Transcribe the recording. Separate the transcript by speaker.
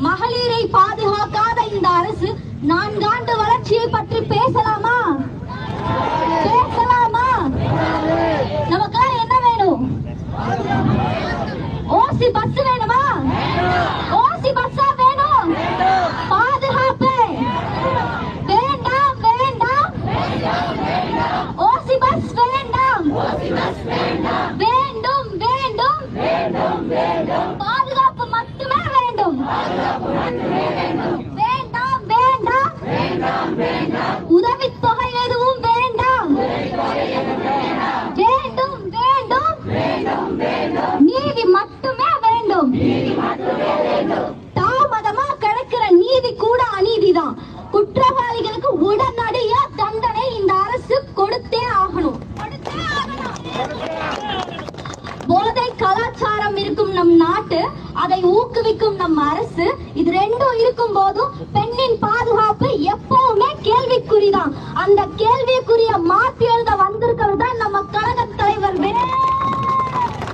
Speaker 1: மகளிரை பாதுகாக்காத இந்த அரசு 4 ஆண்டு வளர்ச்சியை பற்றி பேசலாமா? பேசலாமா? நமக்கு என்ன வேணும்? ஓசி பஸ் வேணுமா? ஓசி பஸ்ஸா வேணும்? பாதுகாப்பு வேண்டாம் வேண்டாம். ஓசி பஸ் வேண்டாம். வேண்டும் வேண்டும். பாதுகாப்பு மட்டுமே வேண்டும். வேண்டாம் வேண்டாம். உதவித்தொகை எதுவும் வேண்டாம். வேண்டும் வேண்டும். நீதி மட்டுமே வேண்டும். தாமதமா கிடைக்கிற நீதி கூட அநீதிதான். குற்றவாளிகளுக்கு உடனடியா தண்டனை இந்த அரசு கொடுத்தே ஆகணும். போதை கலாச்சாரம் இருக்கும் நம் நாட்டு, அதை ஊக்குவிக்கும் நம் அரசு, இது ரெண்டும் இருக்கும் போதும் பெண்ணின் பாதுகாப்பு எப்பவுமே கேள்விக்குறிதான். அந்த கேள்விக்குரிய மாற்றி எழுத வந்திருக்கிறது